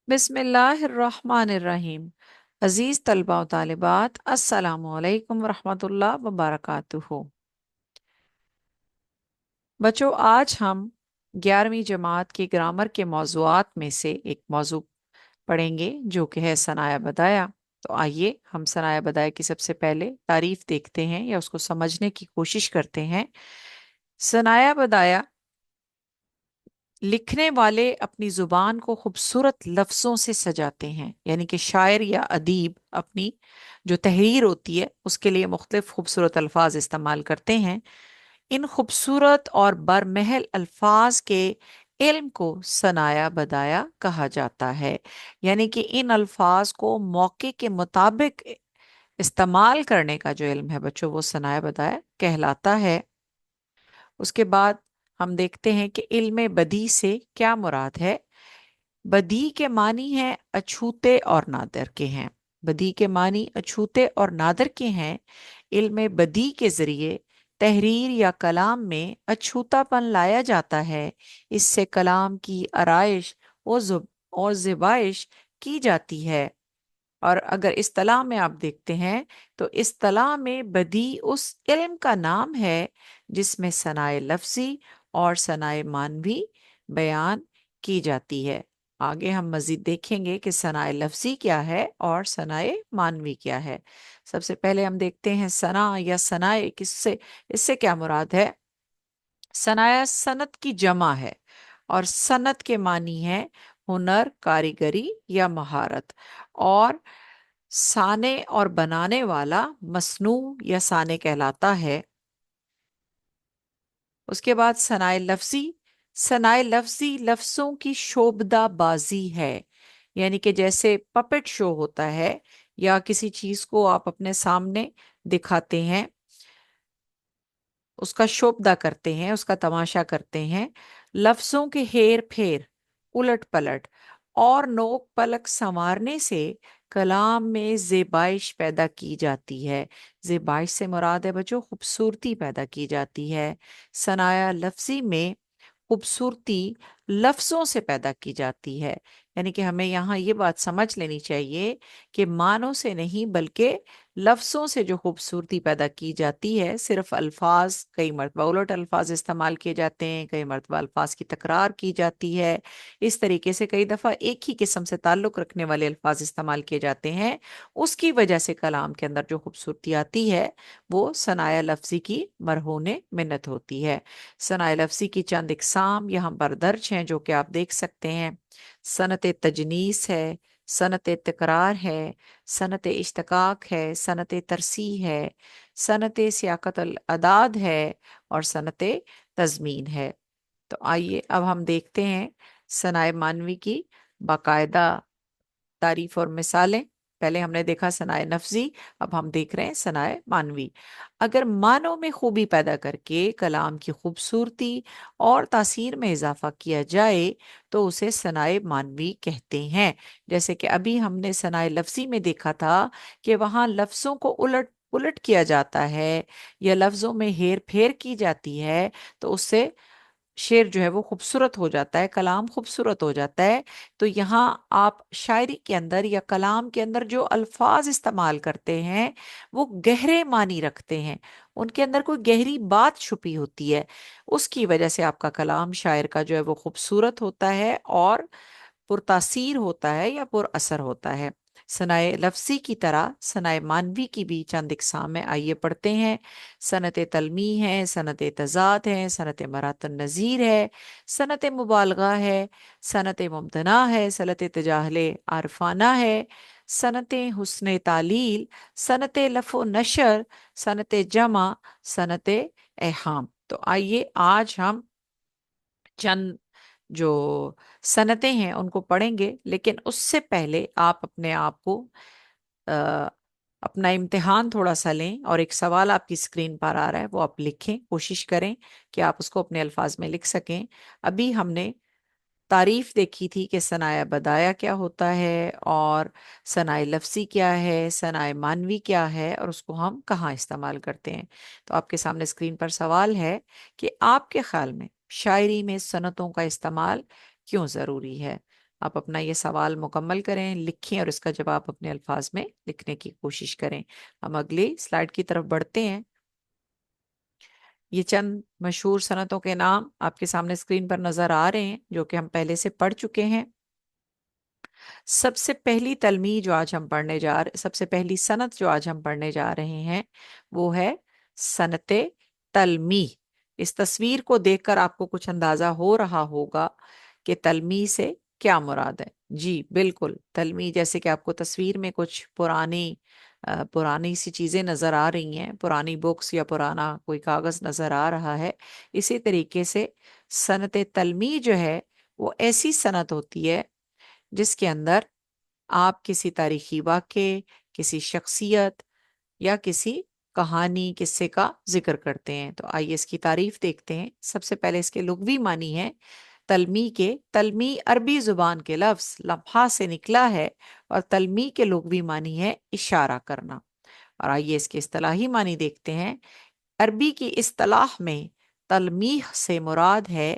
बिस्मिल्लाहिर्रहमानिर्रहीम। अजीज तलबा व तालिबात, अस्सलामु अलैकुम वरहमतुल्लाह वबरकातुहू। बच्चों, आज हम 11वीं जमात की ग्रामर के मौज़ूआत में से एक मौजू पढ़ेंगे जो कि है सनाया बदाया। तो आइए हम सनाया बदाया की सबसे पहले तारीफ देखते हैं या उसको समझने की कोशिश करते हैं। सनाया बदाया लिखने वाले अपनी जुबान को खूबसूरत लफ्जों से सजाते हैं, यानी कि शायर या अदीब अपनी जो तहरीर होती है उसके लिए मुख्तलिफ खूबसूरत अल्फाज इस्तेमाल करते हैं। इन खूबसूरत और बरमहल अल्फाज के इल्म को सनाया बदाया कहा जाता है। यानी कि इन अल्फाज को मौके के मुताबिक इस्तेमाल करने का जो इल्म है बच्चों, वो सनाया बदाया कहलाता है। उसके बाद हम देखते हैं कि इल्म बदी से क्या मुराद है। बदी के मानी हैं अछूते और नादर के हैं। बदी के मानी अछूते और नादर के हैं। इल्म बदी के जरिए तहरीर या कलाम में अछूतापन लाया जाता है। इससे कलाम की आराइश और ज़िबाइश की जाती है। और अगर इस्तिलाह में आप देखते हैं तो इस्तिलाह में बदी उस इल्म का नाम है जिसमें सनाए लफ्जी और सनाए मानवी बयान की जाती है। आगे हम मजीद देखेंगे कि सनाए लफ्जी क्या है और सनाए मानवी क्या है। सबसे पहले हम देखते हैं सना या सनाए किससे, इससे क्या मुराद है। सनाया सनत की जमा है और सनत के मानी है हुनर, कारीगरी या महारत। और साने और बनाने वाला मसनू या साने कहलाता है। उसके बाद सनाए लफ्जी। सनाए लफ्जी लफ्जों की शोबदा बाजी है, यानी कि जैसे पपेट शो होता है या किसी चीज को आप अपने सामने दिखाते हैं, उसका शोबदा करते हैं, उसका तमाशा करते हैं। लफ्जों के हेर फेर, उलट पलट और नोक पलक संवारने से कलाम में ज़ेबाइश पैदा की जाती है। ज़ेबाइश से मुराद है बच्चों खूबसूरती पैदा की जाती है। सनाया लफ्जी में खूबसूरती लफ्जों से पैदा की जाती है। यानी कि हमें यहाँ ये बात समझ लेनी चाहिए कि मानों से नहीं बल्कि लफ्जों से जो खूबसूरती पैदा की जाती है। सिर्फ अल्फाज, कई मरतबा उलट अल्फाज इस्तेमाल किए जाते हैं, कई मरतबा अल्फाज की तकरार की जाती है। इस तरीके से कई दफ़ा एक ही किस्म से ताल्लुक़ रखने वाले अल्फाज इस्तेमाल किए जाते हैं। उसकी वजह से कलाम के अंदर जो खूबसूरती आती है वो सनाया लफ्जी की मरहून मिन्नत होती है। सनाए लफ्जी की चंद इकसाम यहाँ पर दर्ज हैं जो कि आप देख सकते हैं। सनत तजनीस है, सनत तकरार है, सनत इश्तकाक है, सनत तरसी है, सनत सियाकत अदाद है और सनत तज़मीन है। तो आइए अब हम देखते हैं सनाए मानवी की बाकायदा तारीफ और मिसालें। पहले हमने देखा सनाए नफ्जी, अब हम देख रहे हैं सनाए मानवी। अगर मानों में खूबी पैदा करके कलाम की खूबसूरती और तासीर में इजाफा किया जाए तो उसे सनाए मानवी कहते हैं। जैसे कि अभी हमने सनाए लफ्जी में देखा था कि वहाँ लफ्ज़ों को उलट पुलट किया जाता है या लफ्ज़ों में हेर फेर की जाती है, तो उससे शेर जो है वो खूबसूरत हो जाता है, कलाम खूबसूरत हो जाता है। तो यहाँ आप शायरी के अंदर या कलाम के अंदर जो अल्फाज इस्तेमाल करते हैं वो गहरे मानी रखते हैं, उनके अंदर कोई गहरी बात छुपी होती है। उसकी वजह से आपका कलाम शायर का जो है वो खूबसूरत होता है और पुरतासीर होता है या पुर असर होता है। सनाए लफ्जी की तरह सनाए मानवी की भी चंद इकसाम है, आइए पढ़ते हैं। सनत तलमी है, सनत तजाद है, सनत मरातन नज़ीर है, सनत मुबालगा है, सनत मुमतना है, सनत तजाहल आरफाना है, सनत हुस्न तालील, सनत लफ़ो नशर, सनत जमा, सनत एहाम। तो आइए आज हम चंद जो सनतें हैं उनको पढ़ेंगे, लेकिन उससे पहले आप अपने आप को अ, अपना इम्तिहान थोड़ा सा लें और एक सवाल आपकी स्क्रीन पर आ रहा है वो आप लिखें, कोशिश करें कि आप उसको अपने अल्फाज में लिख सकें। अभी हमने तारीफ देखी थी कि सनाया बदाया क्या होता है और सनाए लफ्सी क्या है, सनाए मानवी क्या है और उसको हम कहाँ इस्तेमाल करते हैं। तो आपके सामने स्क्रीन पर सवाल है कि आपके ख्याल में शायरी में सनतों का इस्तेमाल क्यों ज़रूरी है। آپ اپنا یہ سوال مکمل کریں، لکھیں اور اس کا جواب اپنے الفاظ میں لکھنے کی کوشش کریں۔ ہم اگلی سلائیڈ کی طرف بڑھتے ہیں۔ یہ چند مشہور صنعتوں کے نام آپ کے سامنے اسکرین پر نظر آ رہے ہیں جو کہ ہم پہلے سے پڑھ چکے ہیں۔ سب سے پہلی صنعت جو آج ہم پڑھنے جا رہے ہیں وہ ہے صنعت تلمیح۔ اس تصویر کو دیکھ کر آپ کو کچھ اندازہ ہو رہا ہوگا کہ تلمیح سے کیا مراد ہے۔ جی بالکل، تلمیح جیسے کہ آپ کو تصویر میں کچھ پرانی سی چیزیں نظر آ رہی ہیں، پرانی بکس یا پرانا کوئی کاغذ نظر آ رہا ہے، اسی طریقے سے صنعت تلمیح جو ہے وہ ایسی صنعت ہوتی ہے جس کے اندر آپ کسی تاریخی واقعے، کسی شخصیت یا کسی کہانی، قصے کا ذکر کرتے ہیں۔ تو آئیے اس کی تعریف دیکھتے ہیں۔ سب سے پہلے اس کے لغوی معنی ہے تلمیح کے۔ تلمیح عربی زبان کے لفظ لمحہ سے نکلا ہے اور تلمیح کے لغوی معنی ہے اشارہ کرنا۔ اور آئیے اس کے اصطلاحی معنی دیکھتے ہیں۔ عربی کی اصطلاح میں تلمیح سے مراد ہے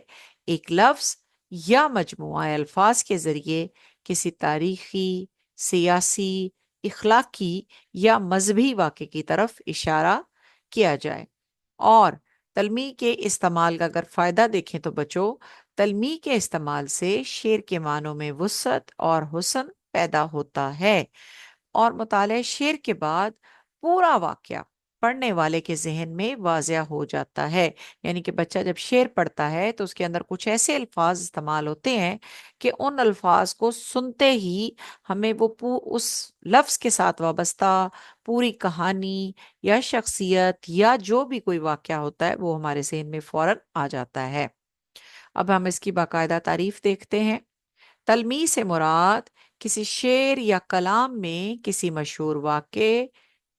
ایک لفظ یا مجموعہ الفاظ کے ذریعے کسی تاریخی، سیاسی، اخلاقی یا مذہبی واقعے کی طرف اشارہ کیا جائے۔ اور تلمیح کے استعمال کا اگر فائدہ دیکھیں تو بچوں، تلمیح کے استعمال سے شعر کے معنوں میں وسعت اور حسن پیدا ہوتا ہے، اور مطالعہ شعر کے بعد پورا واقعہ پڑھنے والے کے ذہن میں واضح ہو جاتا ہے۔ یعنی کہ بچہ جب شعر پڑھتا ہے تو اس کے اندر کچھ ایسے الفاظ استعمال ہوتے ہیں کہ ان الفاظ کو سنتے ہی ہمیں وہ اس لفظ کے ساتھ وابستہ پوری کہانی یا شخصیت یا جو بھی کوئی واقعہ ہوتا ہے وہ ہمارے ذہن میں فوراً آ جاتا ہے۔ اب ہم اس کی باقاعدہ تعریف دیکھتے ہیں۔ تلمیح سے مراد کسی شعر یا کلام میں کسی مشہور واقعے،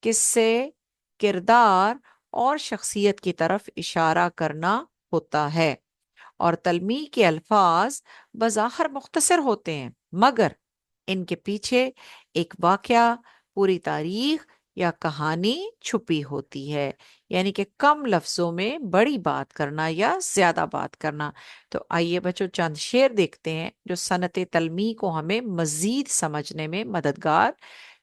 قصے، کردار اور شخصیت کی طرف اشارہ کرنا ہوتا ہے۔ اور تلمیح کے الفاظ بظاہر مختصر ہوتے ہیں، مگر ان کے پیچھے ایک واقعہ، پوری تاریخ یا کہانی چھپی ہوتی ہے۔ یعنی کہ کم لفظوں میں بڑی بات کرنا یا زیادہ بات کرنا۔ تو آئیے بچوں چند شعر دیکھتے ہیں جو صنعت تلمیح کو ہمیں مزید سمجھنے میں مددگار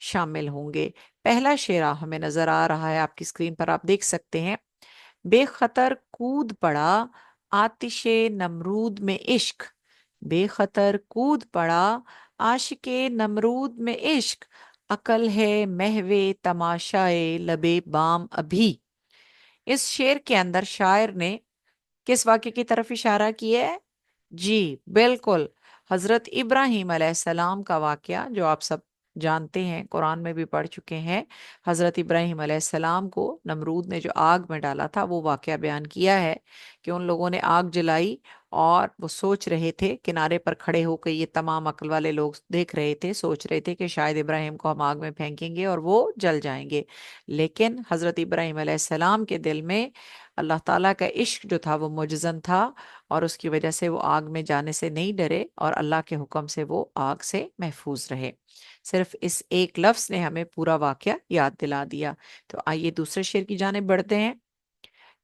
شامل ہوں گے۔ پہلا شعر ہمیں نظر آ رہا ہے آپ کی اسکرین پر، آپ دیکھ سکتے ہیں۔ بے خطر کود پڑا آتش نمرود میں عشق، بے خطر کود پڑا عاشق نمرود میں عشق، عقل ہے محو تماشائے لبے بام ابھی۔ اس شعر کے اندر شاعر نے کس واقعے کی طرف اشارہ کیا ہے؟ جی بالکل، حضرت ابراہیم علیہ السلام کا واقعہ جو آپ سب جانتے ہیں، قرآن میں بھی پڑھ چکے ہیں۔ حضرت ابراہیم علیہ السلام کو نمرود نے جو آگ میں ڈالا تھا وہ واقعہ بیان کیا ہے کہ ان لوگوں نے آگ جلائی اور وہ سوچ رہے تھے، کنارے پر کھڑے ہو کے یہ تمام عقل والے لوگ دیکھ رہے تھے، سوچ رہے تھے کہ شاید ابراہیم کو ہم آگ میں پھینکیں گے اور وہ جل جائیں گے۔ لیکن حضرت ابراہیم علیہ السلام کے دل میں اللہ تعالیٰ کا عشق جو تھا وہ معجزن تھا، اور اس کی وجہ سے وہ آگ میں جانے سے نہیں ڈرے اور اللہ کے حکم سے وہ آگ سے محفوظ رہے۔ صرف اس ایک لفظ نے ہمیں پورا واقعہ یاد دلا دیا۔ تو آئیے دوسرے شعر کی جانب بڑھتے ہیں۔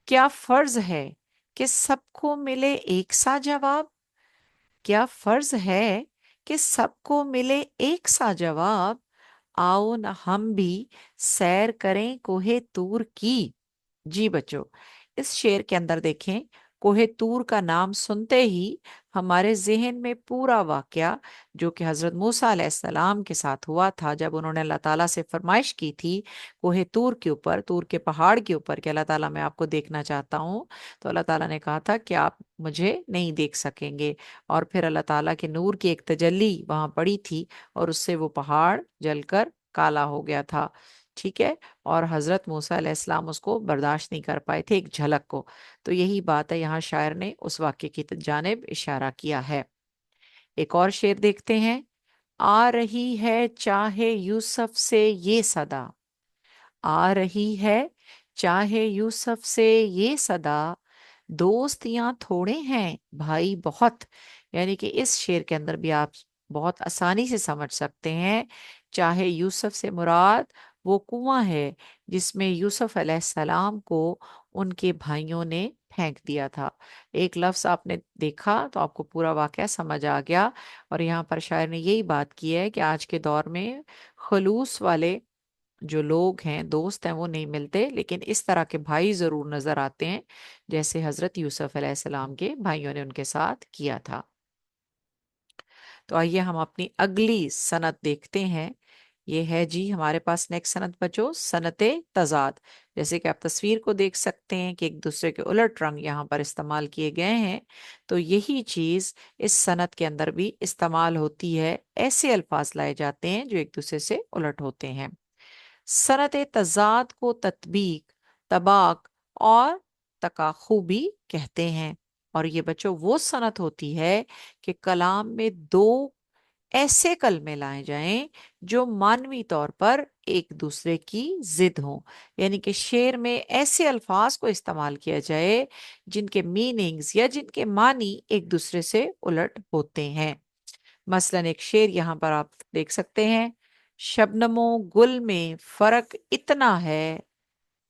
کیا فرض ہے کہ سب کو ملے ایک سا جواب، کیا فرض ہے کہ سب کو ملے ایک سا جواب، آؤ نہ ہم بھی سیر کریں کوہ طور کی۔ جی بچوں، اس شعر کے اندر دیکھیں، کوہ طور کا نام سنتے ہی ہمارے ذہن میں پورا واقعہ جو کہ حضرت موسیٰ علیہ السلام کے ساتھ ہوا تھا جب انہوں نے اللہ تعالیٰ سے فرمائش کی تھی کوہ طور کے اوپر، طور کے پہاڑ کے اوپر کہ اللہ تعالیٰ میں آپ کو دیکھنا چاہتا ہوں، تو اللہ تعالیٰ نے کہا تھا کہ آپ مجھے نہیں دیکھ سکیں گے، اور پھر اللہ تعالیٰ کے نور کی ایک تجلی وہاں پڑی تھی اور اس سے وہ پہاڑ جل کر کالا ہو گیا تھا، ٹھیک ہے، اور حضرت موسیٰ علیہ السلام اس کو برداشت نہیں کر پائے تھے ایک جھلک کو۔ تو یہی بات ہے، یہاں شاعر نے اس واقعے کی جانب اشارہ کیا ہے۔ ایک اور شعر دیکھتے ہیں۔ آ رہی ہے چاہے یوسف سے یہ صدا، آ رہی ہے چاہے یوسف سے یہ صدا، دوست یہاں تھوڑے ہیں بھائی بہت۔ یعنی کہ اس شعر کے اندر بھی آپ بہت آسانی سے سمجھ سکتے ہیں، چاہے یوسف سے مراد وہ کنواں ہے جس میں یوسف علیہ السلام کو उनके भाइयों ने फेंक दिया था। एक लफ्ज आपने देखा तो आपको पूरा वाकया समझ आ गया। और यहाँ पर शायर ने यही बात की है कि आज के दौर में खलूस वाले जो लोग हैं, दोस्त हैं, वो नहीं मिलते, लेकिन इस तरह के भाई जरूर नजर आते हैं, जैसे हजरत यूसुफ अलैहिस्सलाम के भाइयों ने उनके साथ किया था। तो आइए हम अपनी अगली सनत देखते हैं। ये है जी हमारे पास नेक्स्ट सनत बचो, सनत तजाद। जैसे कि आप तस्वीर को देख सकते हैं कि एक दूसरे के उलट रंग यहाँ पर इस्तेमाल किए गए हैं, तो यही चीज इस सनत के अंदर भी इस्तेमाल होती है। ऐसे अल्फाज लाए जाते हैं जो एक दूसरे से उलट होते हैं। सनत तजाद को तत्बीक, तबाक और तकाखू भी कहते हैं। और ये बच्चों वो सनत होती है कि कलाम में दो ऐसे कलमे लाए जाएं जो मानवी तौर पर एक दूसरे की जिद हों। यानी कि शेर में ऐसे अल्फाज को इस्तेमाल किया जाए जिनके मीनिंग्स या जिनके मानी एक दूसरे से उलट होते हैं। मसलन एक शेर यहाँ पर आप देख सकते हैं, शबनमो गुल में फर्क इतना है,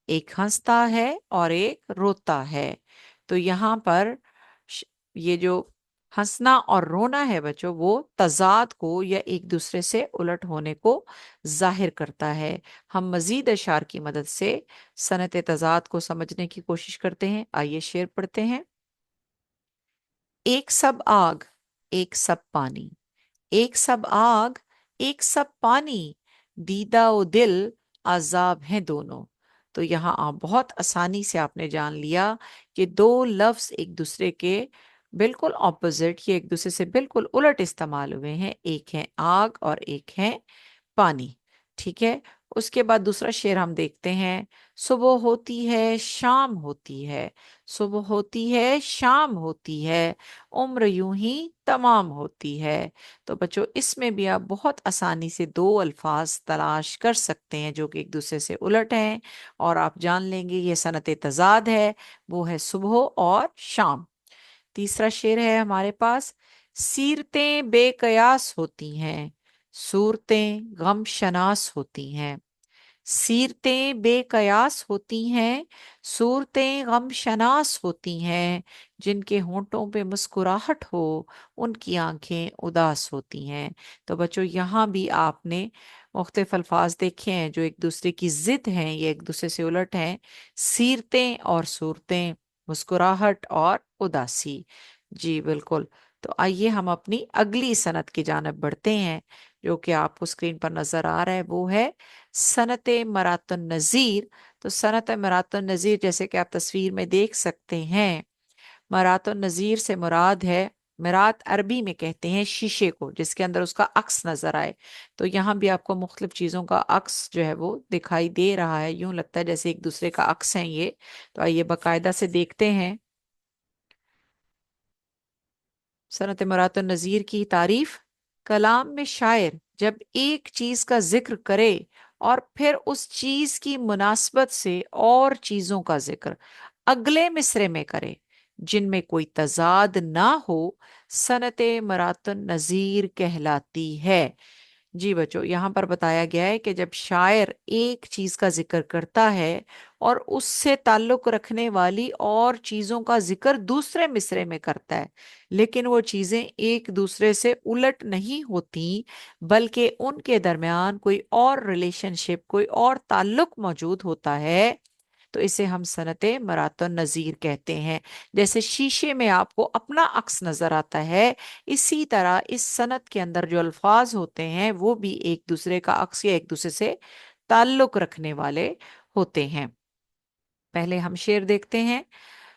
एक हंसता है और एक रोता है। तो यहाँ पर श- ये जो हंसना और रोना है बच्चों, वो तजाद को या एक दूसरे से उलट होने को जाहिर करता है। हम मजीद अशार की मदद से सनत तजाद को समझने की कोशिश करते हैं। आइए शेर पढ़ते हैं। एक सब आग, एक सब पानी, एक सब आग, एक सब पानी, दीदा ओ दिल आजाब हैं दोनों। तो यहाँ आप बहुत आसानी से आपने जान लिया कि दो लफ्ज एक दूसरे के बिल्कुल ऑपोजिट, ये एक दूसरे से बिल्कुल उलट इस्तेमाल हुए हैं। एक है आग और एक है पानी। ठीक है। उसके बाद दूसरा शेर हम देखते हैं। सुबह होती है शाम होती है, सुबह होती है शाम होती है, उम्र यूं ही तमाम होती है। तो बच्चों इसमें भी आप बहुत आसानी से दो अल्फाज तलाश कर सकते हैं जो कि एक दूसरे से उलट हैं, और आप जान लेंगे ये सनत तजाद है, वो है सुबह और शाम। तीसरा शेर है हमारे पास। सीरतें बेकयास होती हैं, सूरतें गम शनास होती हैं। सीरतें बेकयास होती हैं, सूरतें गम शनास होती हैं, जिनके होंठों पे मुस्कुराहट हो उनकी आंखें उदास होती हैं। तो बच्चों यहाँ भी आपने मुख्तलिफ अल्फाज देखे हैं जो एक दूसरे की जिद हैं, ये एक दूसरे से उलट हैं। सीरतें और सूरतें, मुस्कुराहट और उदासी। जी बिल्कुल। तो आइए हम अपनी अगली सनत की जानिब बढ़ते हैं, जो कि आपको स्क्रीन पर नजर आ रहा है, वो है सनत मरातुन नज़ीर। तो सनत मरातुन नज़ीर जैसे कि आप तस्वीर में देख सकते हैं, मरातुन नज़ीर से मुराद है, मिरात अरबी में कहते हैं शीशे को जिसके अंदर उसका अक्स नजर आए। तो यहाँ भी आपको मुख्तलिफ चीज़ों का अक्स जो है वो दिखाई दे रहा है, यूं लगता है जैसे एक दूसरे का अक्स है ये। तो आइए बाकायदा से देखते हैं सनत मुरातुन नज़ीर की तारीफ। कलाम में शायर जब एक चीज का जिक्र करे और फिर उस चीज की मुनासबत से और चीजों का जिक्र अगले मिसरे में करे जिनमें कोई तजाद ना हो, सनत मुरातुन नज़ीर कहलाती है। जी बच्चों, यहाँ पर बताया गया है कि जब शायर एक चीज का जिक्र करता है और उससे ताल्लुक रखने वाली और चीजों का जिक्र दूसरे मिसरे में करता है, लेकिन वो चीजें एक दूसरे से उलट नहीं होती, बल्कि उनके दरमियान कोई और रिलेशनशिप, कोई और ताल्लुक मौजूद होता है, तो इसे हम सनते मरातन नज़ीर कहते हैं। जैसे शीशे में आपको अपना अक्स नजर आता है, इसी तरह इस सनत के अंदर जो अल्फाज होते हैं वो भी एक दूसरे का अक्स या एक दूसरे से ताल्लुक रखने वाले होते हैं। पहले हम शेर देखते हैं।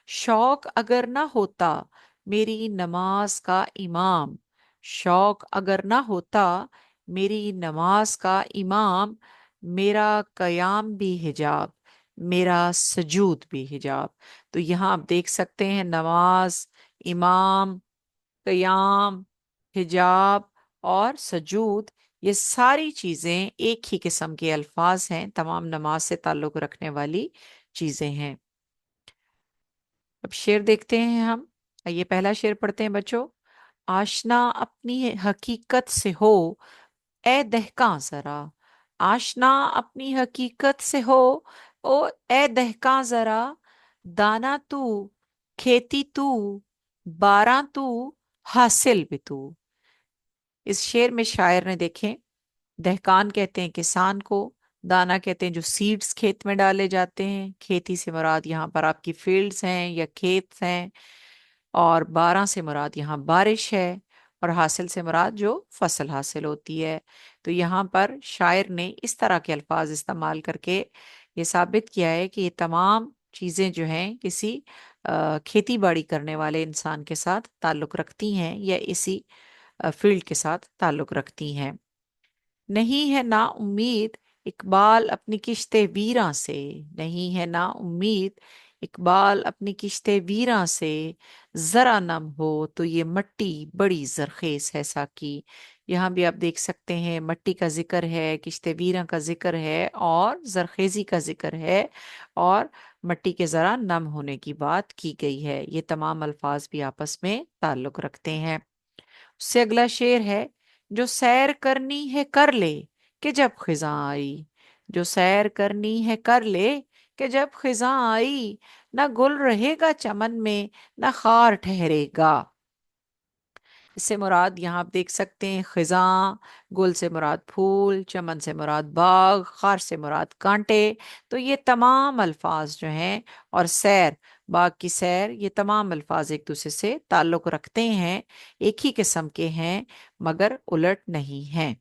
शौक अगर ना होता मेरी नमाज का इमाम, शौक अगर ना होता मेरी नमाज का इमाम, मेरा कयाम भी हिजाब, मेरा सजूद भी हिजाब। तो यहाँ आप देख सकते हैं नमाज, इमाम, कयाम, हिजाब और सजूद, ये सारी चीजें एक ही किस्म के अल्फाज हैं, तमाम नमाज से ताल्लुक रखने वाली चीजें हैं। अब शेर देखते हैं हम। ये पहला शेर पढ़ते हैं बच्चों। आशना अपनी हकीकत से हो ए दहका जरा, आशना अपनी हकीकत से हो ओ ए दहका जरा, दाना तू, खेती तू, बारां तू, हासिल भी तू। इस शेर में शायर ने, देखें, दहकान कहते हैं किसान को, दाना कहते हैं जो सीड्स खेत में डाले जाते हैं, खेती से मुराद यहाँ पर आपकी फील्ड्स हैं या खेत हैं, और बारह से मुराद यहाँ बारिश है, और हासिल से मुराद जो फसल हासिल होती है। तो यहाँ पर शायर ने इस तरह के अल्फाज इस्तेमाल करके ये साबित किया है कि ये तमाम चीज़ें जो हैं किसी खेती बाड़ी करने वाले इंसान के साथ ताल्लुक़ रखती हैं या इसी फील्ड के साथ ताल्लुक़ रखती हैं। नहीं है ना उम्मीद इकबाल अपनी किश्ते वीरां से, नहीं है ना उम्मीद इकबाल अपनी किश्ते वीरां से, जरा नम हो तो ये मट्टी बड़ी जरखेज है साकी। यहाँ भी आप देख सकते हैं मट्टी का जिक्र है, किश्ते वीरां का जिक्र है, और जरखेजी का जिक्र है, और मट्टी के जरा नम होने की बात की गई है। ये तमाम अल्फाज भी आपस में ताल्लुक रखते हैं। उससे अगला शेर है, जो सैर करनी है कर ले कि जब खिजा आई, जो सैर करनी है कर ले कि जब खिजा आई, ना गुल रहेगा चमन में, ना खार ठहरेगा। इससे मुराद यहाँ आप देख सकते हैं खिजा, गुल से मुराद फूल, चमन से मुराद बाग, खार से मुराद कांटे। तो ये तमाम अल्फाज जो हैं, और सैर, बाग की सैर, ये तमाम अल्फाज एक दूसरे से ताल्लुक़ रखते हैं, एक ही किस्म के हैं मगर उलट नहीं हैं।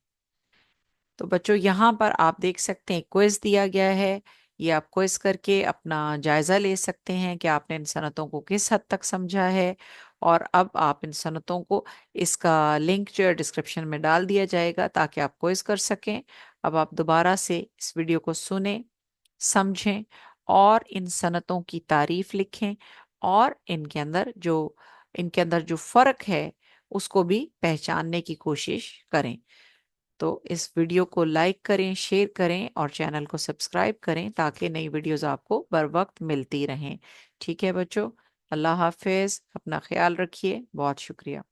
तो बच्चों यहाँ पर आप देख सकते हैं क्विज दिया गया है, ये आप क्विज करके अपना जायजा ले सकते हैं कि आपने इन सनतों को किस हद तक समझा है। और अब आप इन सनतों को, इसका लिंक जो है डिस्क्रिप्शन में डाल दिया जाएगा ताकि आप क्विज कर सकें। अब आप दोबारा से इस वीडियो को सुने, समझें, और इन सनतों की तारीफ लिखें, और इनके अंदर जो फ़र्क है उसको भी पहचानने की कोशिश करें। तो इस वीडियो को लाइक करें, शेयर करें, और चैनल को सब्सक्राइब करें ताकि नई वीडियोस आपको बर वक्त मिलती रहें। ठीक है बच्चों, अल्लाह हाफिज़, अपना ख्याल रखिए, बहुत शुक्रिया।